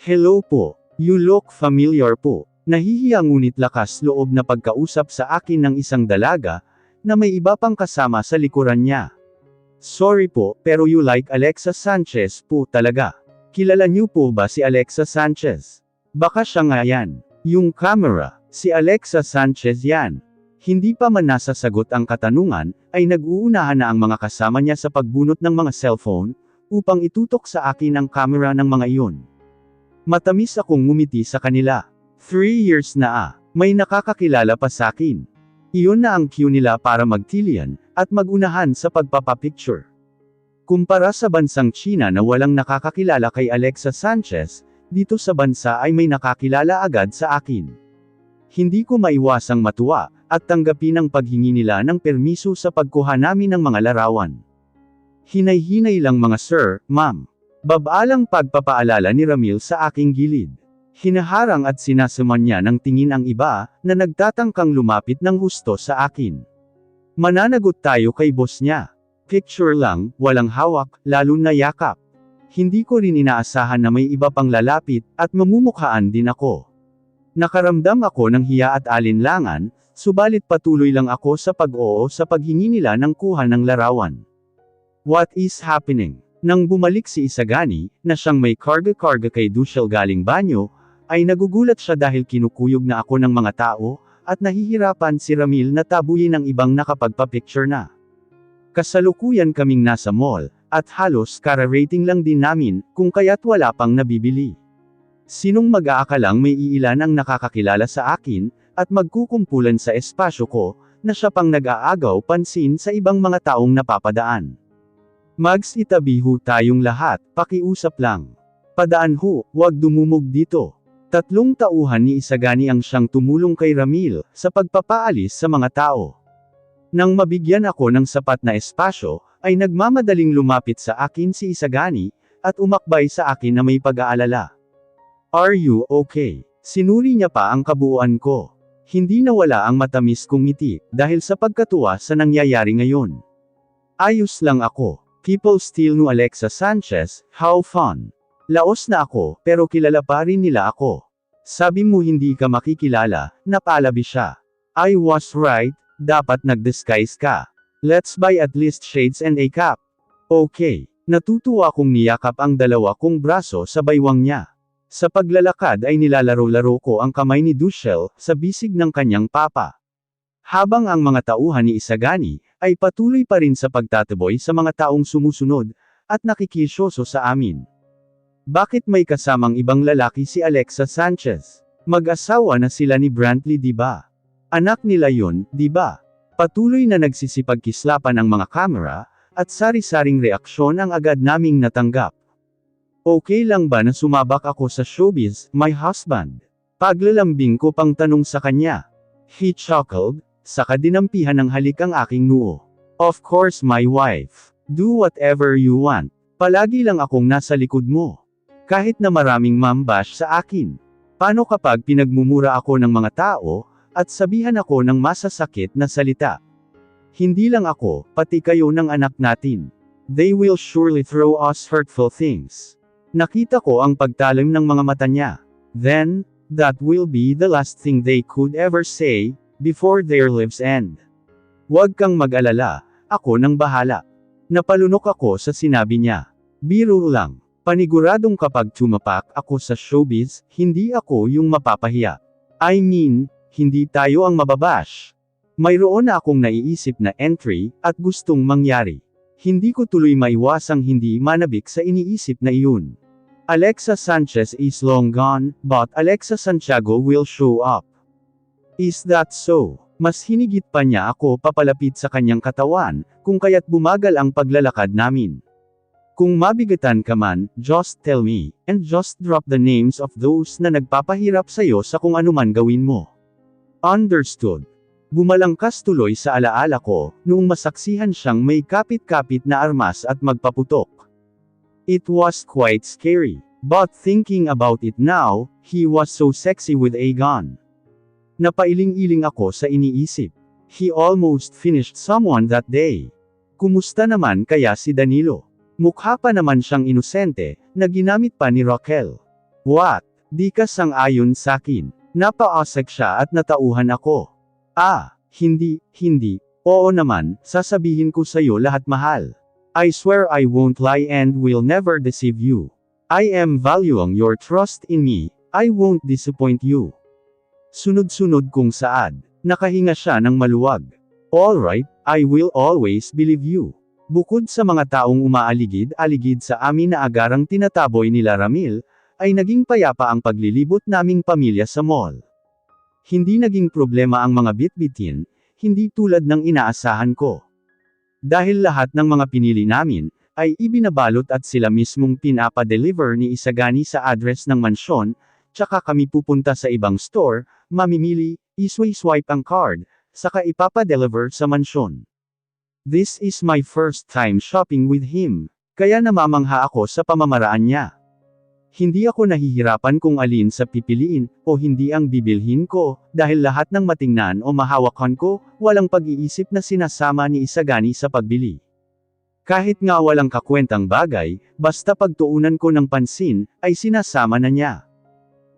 Hello po. You look familiar po. Nahihiya ngunit lakas loob na pagkausap sa akin ng isang dalaga, na may iba pang kasama sa likuran niya. Sorry po, pero you like Alexa Sanchez po talaga. Kilala niyo po ba si Alexa Sanchez? Baka siya nga yan. Yung camera, si Alexa Sanchez yan. Hindi pa man nasasagot ang katanungan, ay nag-uunahan na ang mga kasama niya sa pagbunot ng mga cellphone, upang itutok sa akin ang camera ng mga iyon. Matamis akong ngumiti sa kanila. 3 years na may nakakakilala pa sa akin. Iyon na ang cue nila para magtilian, at magunahan sa pagpapapicture. Kumpara sa bansang China na walang nakakakilala kay Alexa Sanchez, dito sa bansa ay may nakakilala agad sa akin. Hindi ko maiwasang matuwa, at tanggapin ang paghingi nila ng permiso sa pagkuha namin ng mga larawan. Hinay-hinay lang mga sir, ma'am. Babalang pagpapaalala ni Ramil sa aking gilid. Hinaharang at sinasuman niya ng tingin ang iba, na nagtatangkang lumapit ng husto sa akin. Mananagot tayo kay boss niya. Picture lang, walang hawak, lalo na yakap. Hindi ko rin inaasahan na may iba pang lalapit, at mamumukhaan din ako. Nakaramdam ako ng hiya at alinlangan, subalit patuloy lang ako sa pag-oo sa paghingi nila ng kuha ng larawan. What is happening? Nang bumalik si Isagani, na siyang may karga-karga kay Dushel galing banyo, ay nagugulat siya dahil kinukuyog na ako ng mga tao, at nahihirapan si Ramil na tabuyin ang ibang nakapagpa-picture na. Kasalukuyan kaming nasa mall, at halos kara-rating lang din namin, kung kaya't wala pang nabibili. Sinong mag-aakalang may iilan ang nakakakilala sa akin, at magkukumpulan sa espasyo ko, na siya pang nag-aagaw pansin sa ibang mga taong napapadaan. Mags, itabi ho tayong lahat, pakiusap lang. Padaan ho, wag dumumog dito. 3 tauhan ni Isagani ang siyang tumulong kay Ramil, sa pagpapaalis sa mga tao. Nang mabigyan ako ng sapat na espasyo, ay nagmamadaling lumapit sa akin si Isagani, at umakbay sa akin na may pag-aalala. Are you okay? Sinuri niya pa ang kabuuan ko. Hindi nawala ang matamis kong ngiti, dahil sa pagkatuwa sa nangyayari ngayon. Ayos lang ako. People still know Alexa Sanchez, how fun. Laos na ako, pero kilala pa rin nila ako. Sabi mo hindi ka makikilala, napalabi siya. I was right, dapat nag-disguise ka. Let's buy at least shades and a cap. Okay. Natutuwa kong niyakap ang dalawa kong braso sa baywang niya. Sa paglalakad ay nilalaro-laro ko ang kamay ni Dushel, sa bisig ng kanyang papa. Habang ang mga tauhan ni Isagani, ay patuloy pa rin sa pagtataboy sa mga taong sumusunod, at nakikisyoso sa amin. Bakit may kasamang ibang lalaki si Alexa Sanchez? Mag-asawa na sila ni Brantley di ba? Anak nila yun, di ba? Patuloy na nagsisipagkislapan ang mga kamera, at sari-saring reaksyon ang agad naming natanggap. Okay lang ba na sumabak ako sa showbiz, my husband? Paglalambing ko pang tanong sa kanya. He chuckled, saka dinampihan ng halik ang aking noo. Of course my wife. Do whatever you want. Palagi lang akong nasa likod mo. Kahit na maraming mambash sa akin. Paano kapag pinagmumura ako ng mga tao, at sabihan ako ng masasakit na salita? Hindi lang ako, pati kayo ng anak natin. They will surely throw us hurtful things. Nakita ko ang pagtalim ng mga mata niya. Then, that will be the last thing they could ever say, before their lives end. Huwag kang mag-alala, ako nang bahala. Napalunok ako sa sinabi niya. Biro lang, paniguradong kapag tumapak ako sa showbiz, hindi ako yung mapapahiya. I mean, hindi tayo ang mababash. Mayroon na akong naiisip na entry, at gustong mangyari. Hindi ko tuloy maiwasang hindi manabik sa iniisip na iyon. Alexa Sanchez is long gone, but Alexa Santiago will show up. Is that so? Mas hinigit pa niya ako papalapit sa kanyang katawan, kung kaya't bumagal ang paglalakad namin. Kung mabigatan ka man, just tell me, and just drop the names of those na nagpapahirap sa'yo sa kung anuman gawin mo. Understood. Bumalangkas tuloy sa alaala ko, noong masaksihan siyang may kapit-kapit na armas at magpaputok. It was quite scary. But thinking about it now, he was so sexy with a gun. Napailing-iling ako sa iniisip. He almost finished someone that day. Kumusta naman kaya si Danilo? Mukha pa naman siyang inosente, na ginamit pa ni Raquel. What? Di ka sang-ayon sakin. Napaasek siya at natauhan ako. Hindi. Oo naman, sasabihin ko sa'yo lahat mahal. I swear I won't lie and will never deceive you. I am valuing your trust in me, I won't disappoint you. Sunod-sunod kong saad. Nakahinga siya ng maluwag. Alright, I will always believe you. Bukod sa mga taong umaaligid-aligid sa amin na agarang tinataboy nila Ramil, ay naging payapa ang paglilibot naming pamilya sa mall. Hindi naging problema ang mga bitbitin, hindi tulad ng inaasahan ko. Dahil lahat ng mga pinili namin, ay ibinabalot at sila mismong pinapa-deliver ni Isagani sa address ng mansyon, tsaka kami pupunta sa ibang store, mamimili, iswipe ang card, saka ipapa-deliver sa mansyon. This is my first time shopping with him, kaya namamangha ako sa pamamaraan niya. Hindi ako nahihirapan kung alin sa pipiliin, o hindi ang bibilhin ko, dahil lahat ng matingnan o mahawakan ko, walang pag-iisip na sinasama ni Isagani sa pagbili. Kahit nga walang kakwentang bagay, basta pagtuunan ko ng pansin, ay sinasama na niya.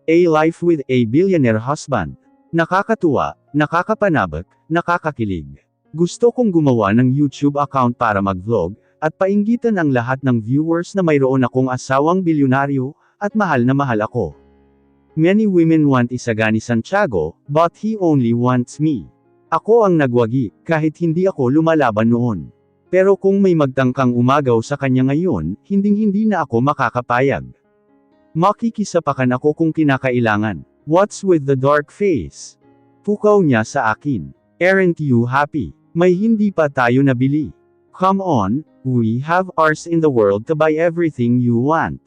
A life with a billionaire husband. Nakakatuwa, nakakapanabak, nakakakilig. Gusto kong gumawa ng YouTube account para mag-vlog, at painggitan ang lahat ng viewers na mayroon akong asawang bilyonaryo, at mahal na mahal ako. Many women want Isagani Santiago, but he only wants me. Ako ang nagwagi, kahit hindi ako lumalaban noon. Pero kung may magtangkang umagaw sa kanya ngayon, hinding-hindi na ako makakapayag. Makikisapakan ako kung kinakailangan. What's with the dark face? Pukaw niya sa akin. Aren't you happy? May hindi pa tayo nabili. Come on, we have ours in the world to buy everything you want.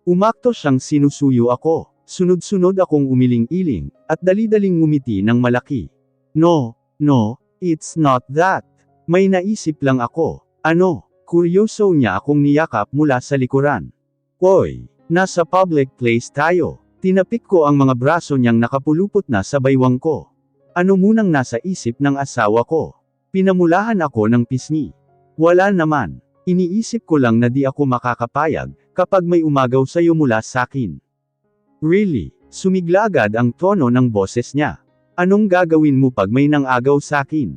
Umakto siyang sinusuyo ako. Sunod-sunod akong umiling-iling, at dali-daling ngumiti ng malaki. No, it's not that. May naisip lang ako. Ano? Kuryoso niya akong niyakap mula sa likuran. Hoy, nasa public place tayo. Tinapik ko ang mga braso niyang nakapulupot na sa baywang ko. Ano munang nasa isip ng asawa ko? Pinamulahan ako ng pisngi. Wala naman. Iniisip ko lang na di ako makakapayag, kapag may umagaw sa'yo mula sakin. Really? Sumigla agad ang tono ng boses niya. Anong gagawin mo pag may nang-agaw sakin?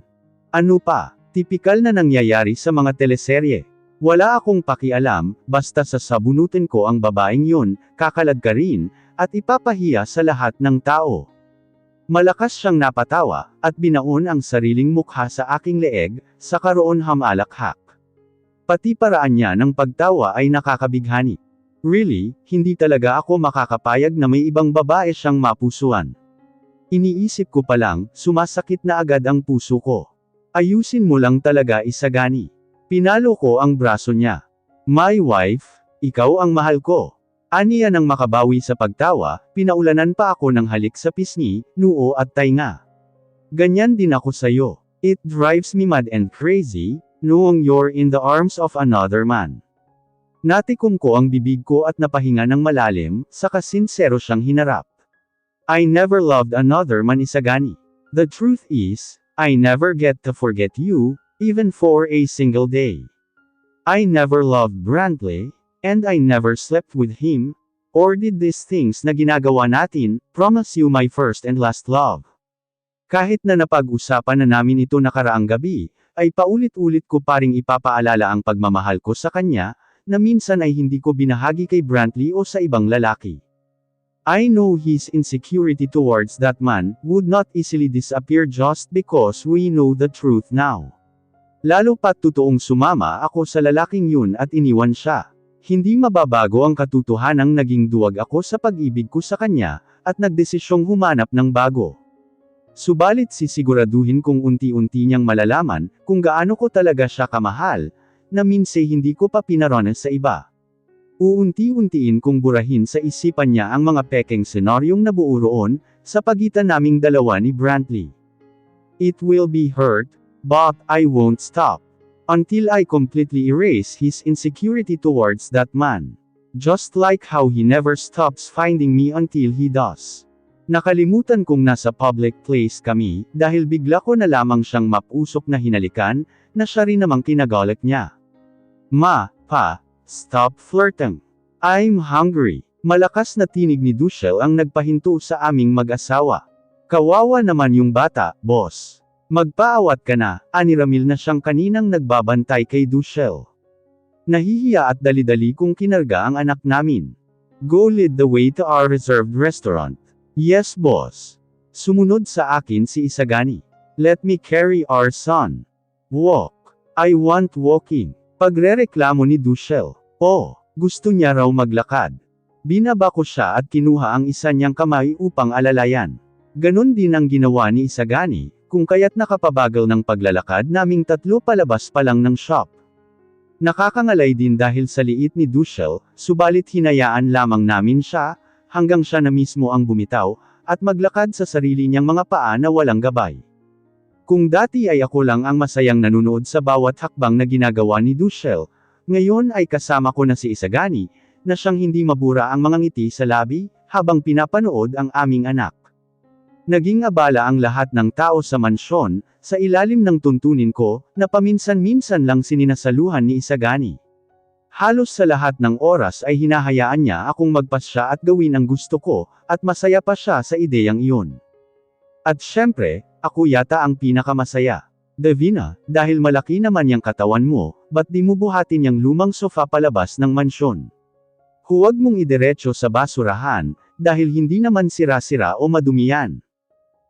Ano pa? Tipikal na nangyayari sa mga teleserye. Wala akong pakialam, basta sasabunutin ko ang babaeng yun, kakaladkarin, at ipapahiya sa lahat ng tao. Malakas siyang napatawa, at binaon ang sariling mukha sa aking leeg, sa karoon hamalakhak. Pati paraan niya ng pagtawa ay nakakabighani. Really, hindi talaga ako makakapayag na may ibang babae siyang mapusuan. Iniisip ko pa lang, sumasakit na agad ang puso ko. Ayusin mo lang talaga Isagani. Pinalo ko ang braso niya. My wife, ikaw ang mahal ko. Aniya nang makabawi sa pagtawa, pinaulanan pa ako ng halik sa pisngi, noo at tainga. Ganyan din ako sayo. It drives me mad and crazy, knowing you're in the arms of another man. Natikom ko ang bibig ko at napahinga ng malalim, saka sinsero siyang hinarap. I never loved another man Isagani. The truth is, I never get to forget you, even for a single day. I never loved Brantley, and I never slept with him, or did these things na ginagawa natin, promise you my first and last love. Kahit na napag-usapan na namin ito nakaraang gabi, ay paulit-ulit ko pa ring ipapaalala ang pagmamahal ko sa kanya, na minsan ay hindi ko binahagi kay Brantley o sa ibang lalaki. I know his insecurity towards that man would not easily disappear just because we know the truth now. Lalo pat totoong sumama ako sa lalaking yun at iniwan siya. Hindi mababago ang katotohanang naging duwag ako sa pag-ibig ko sa kanya, at nagdesisyong humanap ng bago. Subalit sisiguraduhin kong unti-unti niyang malalaman, kung gaano ko talaga siya kamahal, na minsan hindi ko pa pinaranas sa iba. Uunti-untiin kong burahin sa isipan niya ang mga pekeng senaryong nabuo roon, sa pagitan naming dalawa ni Brantley. It will be hurt, but I won't stop. Until I completely erase his insecurity towards that man. Just like how he never stops finding me until he does. Nakalimutan kong nasa public place kami, dahil bigla ko na lamang siyang mapusok na hinalikan, na siya rin namang kinagalit niya. Ma, Pa, stop flirting. I'm hungry. Malakas na tinig ni Dushel ang nagpahinto sa aming mag-asawa. Kawawa naman yung bata, boss. Magpaawat ka na, ani Ramil na siyang kaninang nagbabantay kay Dushel. Nahihiya at dali-dali kong kinarga ang anak namin. Go lead the way to our reserved restaurant. Yes boss. Sumunod sa akin si Isagani. Let me carry our son. Walk. I want walking. Pagrereklamo ni Dushel. Oh, gusto niya raw maglakad. Binaba ko siya at kinuha ang isa niyang kamay upang alalayan. Ganon din ang ginawa ni Isagani, kung kaya't nakapabagal ng paglalakad naming tatlo palabas pa lang ng shop. Nakakangalay din dahil sa liit ni Dushel, subalit hinayaan lamang namin siya, hanggang siya na mismo ang bumitaw, at maglakad sa sarili niyang mga paa na walang gabay. Kung dati ay ako lang ang masayang nanunood sa bawat hakbang na ginagawa ni Dushel, ngayon ay kasama ko na si Isagani, na siyang hindi mabura ang mga ngiti sa labi, habang pinapanood ang aming anak. Naging abala ang lahat ng tao sa mansyon, sa ilalim ng tuntunin ko, na paminsan-minsan lang sininasaluhan ni Isagani. Halos sa lahat ng oras ay hinahayaan niya akong magpasya at gawin ang gusto ko, at masaya pa siya sa ideyang iyon. At syempre, ako yata ang pinakamasaya. Davina, dahil malaki naman yang katawan mo, ba't di mo buhatin yang lumang sofa palabas ng mansyon? Huwag mong idiretso sa basurahan, dahil hindi naman sira-sira o madumi yan.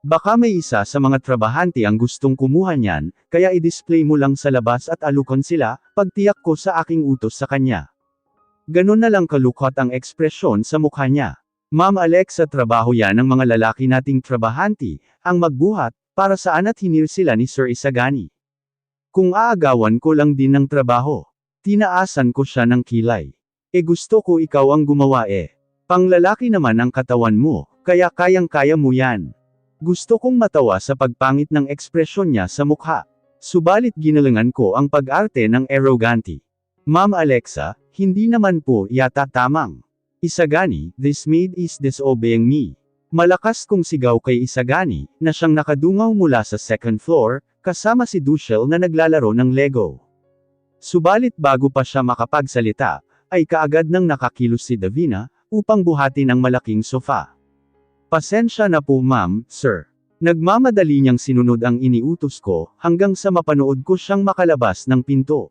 Baka may isa sa mga trabahante ang gustong kumuha niyan, kaya i-display mo lang sa labas at alukon sila, pagtiyak ko sa aking utos sa kanya. Ganon na lang kalukot ang ekspresyon sa mukha niya. Ma'am Alexa, trabaho yan ng mga lalaki nating trabahante, ang magbuhat, para saan at hinir sila ni Sir Isagani. Kung aagawan ko lang din ng trabaho, tinaasan ko siya ng kilay. Gusto ko ikaw ang gumawa Panglalaki naman ang katawan mo, kaya kayang-kaya mo yan. Gusto kong matawa sa pagpangit ng ekspresyon niya sa mukha. Subalit ginalangan ko ang pag-arte ng arrogante. Ma'am Alexa, hindi naman po yata tamang. Isagani, this maid is disobeying me. Malakas kong sigaw kay Isagani, na siyang nakadungaw mula sa second floor, kasama si Dushel na naglalaro ng Lego. Subalit bago pa siya makapagsalita, ay kaagad nang nakakilos si Davina, upang buhatin ang malaking sofa. Pasensya na po ma'am, sir. Nagmamadali niyang sinunod ang iniutos ko, hanggang sa mapanood ko siyang makalabas ng pinto.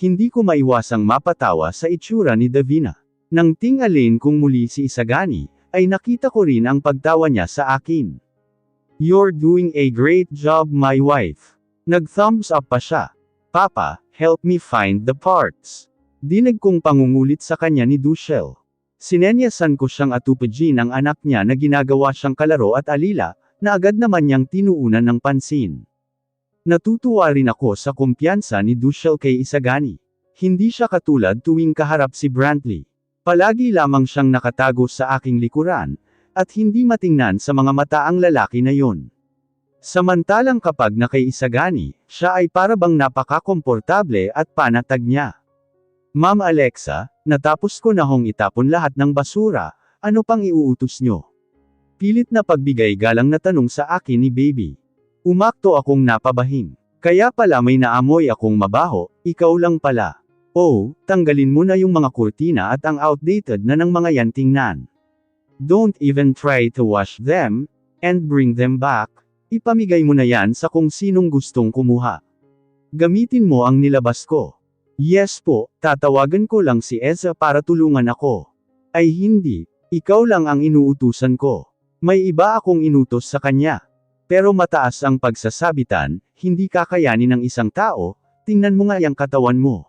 Hindi ko maiwasang mapatawa sa itsura ni Davina. Nang tingalin kong muli si Isagani, ay nakita ko rin ang pagtawa niya sa akin. You're doing a great job my wife. Nag-thumbs up pa siya. Papa, help me find the parts. Dinig kong pangungulit sa kanya ni Dushel. Sinenyasan ko siyang atupagin ang anak niya na ginagawa siyang kalaro at alila, na agad naman niyang tinuunan ng pansin. Natutuwa rin ako sa kumpiyansa ni Dushel kay Isagani. Hindi siya katulad tuwing kaharap si Brantley. Palagi lamang siyang nakatago sa aking likuran, at hindi matingnan sa mga mata ang lalaki na yon. Samantalang kapag na kay Isagani, siya ay parabang napaka-komportable at panatag niya. Ma'am Alexa, natapos ko na hong itapon lahat ng basura, ano pang iuutos nyo? Pilit na pagbigay galang na tanong sa akin ni Baby. Umakto akong napabahing. Kaya pala may naamoy akong mabaho, ikaw lang pala. Oh, tanggalin mo na yung mga kurtina at ang outdated na ng mga yan tingnan. Don't even try to wash them, and bring them back. Ipamigay mo na yan sa kung sinong gustong kumuha. Gamitin mo ang nilabas ko. Yes po, tatawagan ko lang si Eza para tulungan ako. Ay hindi, ikaw lang ang inuutusan ko. May iba akong inutos sa kanya. Pero mataas ang pagsasabitan, hindi kakayanin ng isang tao, tingnan mo nga yung katawan mo.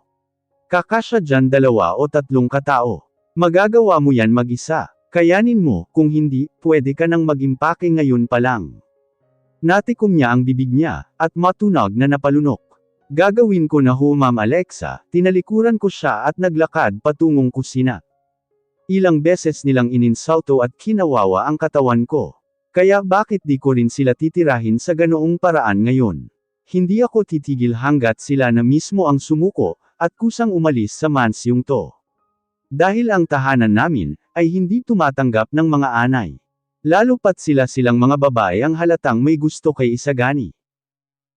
Kakasya dyan 2 o 3 katao. Magagawa mo yan mag-isa. Kayanin mo, kung hindi, pwede ka nang mag-impake ngayon pa lang. Natikom niya ang bibig niya, at matunog na napalunok. Gagawin ko na ho Ma'am Alexa, tinalikuran ko siya at naglakad patungong kusina. Ilang beses nilang ininsulto at kinawawa ang katawan ko. Kaya bakit di ko rin sila titirahin sa ganoong paraan ngayon? Hindi ako titigil hanggat sila na mismo ang sumuko, at kusang umalis sa mansyong to. Dahil ang tahanan namin, ay hindi tumatanggap ng mga anay. Lalo pat silang mga babae ang halatang may gusto kay Isagani.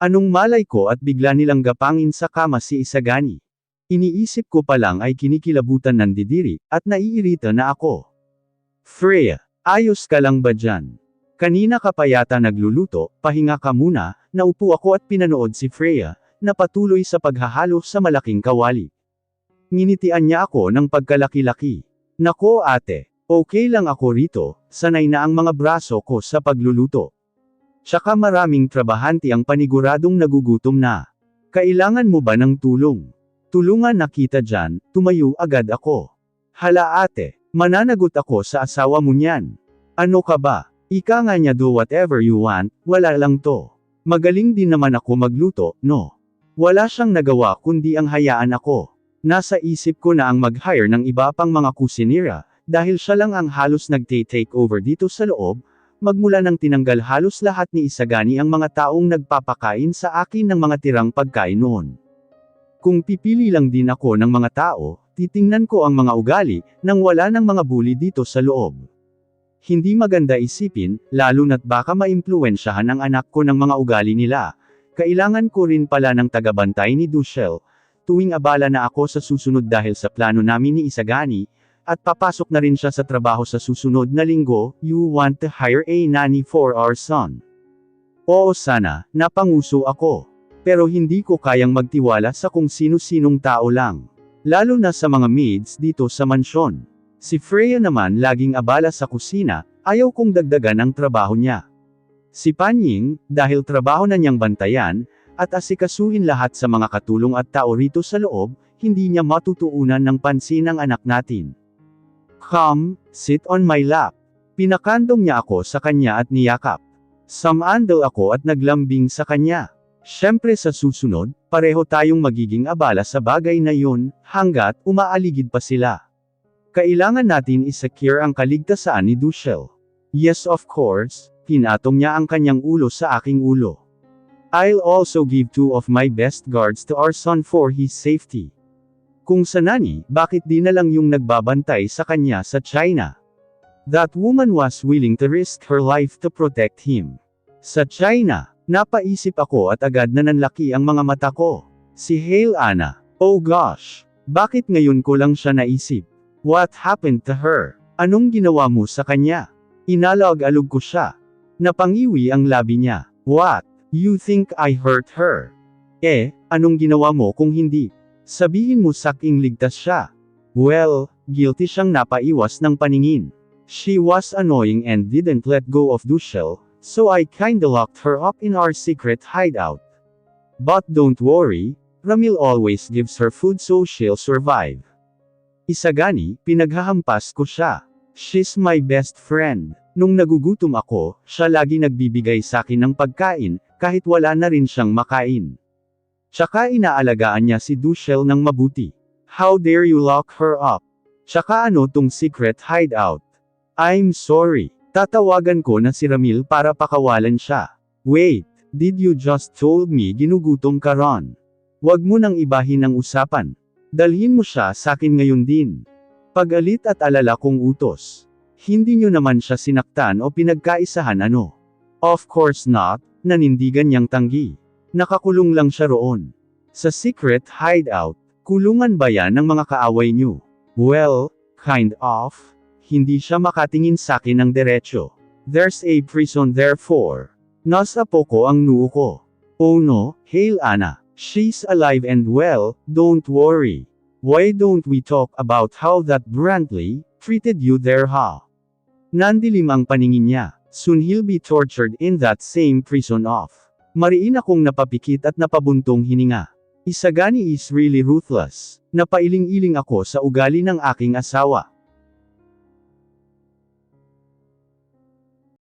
Anong malay ko at bigla nilang gapangin sa kama si Isagani. Iniisip ko pa lang ay kinikilabutan ng didiri, at naiirita na ako. Freya, ayos ka lang ba dyan? Kanina ka pa yata nagluluto, pahinga ka muna. Naupo ako at pinanood si Freya, na patuloy sa paghahalo sa malaking kawali. Nginitian niya ako ng pagkalaki-laki. Nako ate, okay lang ako rito, sanay na ang mga braso ko sa pagluluto. Tsaka maraming trabahante ang paniguradong nagugutom na. Kailangan mo ba ng tulong? Tulungan na kita dyan, tumayo agad ako. Hala ate, mananagot ako sa asawa mo niyan. Ano ka ba? Ika nga niya do whatever you want, wala lang to. Magaling din naman ako magluto, no? Wala siyang nagawa kundi ang hayaan ako. Nasa isip ko na ang mag-hire ng iba pang mga kusinira, dahil siya lang ang halos nagte-take over dito sa loob, magmula nang tinanggal halos lahat ni Isagani ang mga taong nagpapakain sa akin ng mga tirang pagkain noon. Kung pipili lang din ako ng mga tao, titingnan ko ang mga ugali, nang wala ng mga bully dito sa loob. Hindi maganda isipin, lalo na't baka maimpluwensyahan ang anak ko ng mga ugali nila. Kailangan ko rin pala ng tagabantay ni Dushel, tuwing abala na ako sa susunod dahil sa plano namin ni Isagani, at papasok na rin siya sa trabaho sa susunod na linggo. You want to hire a nanny for our son? Oo sana, napanguso ako. Pero hindi ko kayang magtiwala sa kung sino-sinong tao lang. Lalo na sa mga maids dito sa mansyon. Si Freya naman laging abala sa kusina, ayaw kong dagdagan ang trabaho niya. Si Panying, dahil trabaho na niyang bantayan, at asikasuhin lahat sa mga katulong at tao rito sa loob, hindi niya matutuunan ng pansin ang anak natin. Come, sit on my lap. Pinakandong niya ako sa kanya at niyakap. Samandal ako at naglambing sa kanya. Siyempre sa susunod, pareho tayong magiging abala sa bagay na yun, hanggat umaaligid pa sila. Kailangan natin isecure ang kaligtasan ni Dushel. Yes of course, pinatong niya ang kanyang ulo sa aking ulo. I'll also give 2 of my best guards to our son for his safety. Kung sa nani, bakit di na lang yung nagbabantay sa kanya sa China? That woman was willing to risk her life to protect him. Sa China, napaisip ako at agad na nanlaki ang mga mata ko. Si Hale Anna. Oh gosh, bakit ngayon ko lang siya naisip? What happened to her? Anong ginawa mo sa kanya? Inalog-alog ko siya. Napangiwi ang labi niya. What? You think I hurt her? Anong ginawa mo kung hindi? Sabihin mo saking ligtas siya. Well, guilty siyang napaiwas ng paningin. She was annoying and didn't let go of Dushel, so I kinda locked her up in our secret hideout. But don't worry, Ramil always gives her food so she'll survive. Isagani, pinaghahampas ko siya. She's my best friend. Nung nagugutom ako, siya lagi nagbibigay sa akin ng pagkain, kahit wala na rin siyang makain. Tsaka inaalagaan niya si Dushel ng mabuti. How dare you lock her up? Tsaka ano tong secret hideout? I'm sorry. Tatawagan ko na si Ramil para pakawalan siya. Wait, did you just told me ginugutom ka ron? Wag mo nang ibahin ang usapan. Dalhin mo siya sa akin ngayon din. Pagalit at alala kong utos. Hindi nyo naman siya sinaktan o pinagkaisahan ano? Of course not, nanindigan niyang tanggi. Nakakulong lang siya roon. Sa secret hideout, kulungan ba yan ng mga kaaway nyo? Well, kind of. Hindi siya makatingin sa akin ng diretsyo. There's a prison therefore. Nasa poko ang noo ko. Oh no, Hale Anna. She's alive and well, don't worry. Why don't we talk about how that Brantley treated you there ha? Nandilim ang paningin niya. Soon he'll be tortured in that same prison off. Mariin akong napapikit at napabuntong hininga. Isagani is really ruthless. Napailing-iling ako sa ugali ng aking asawa.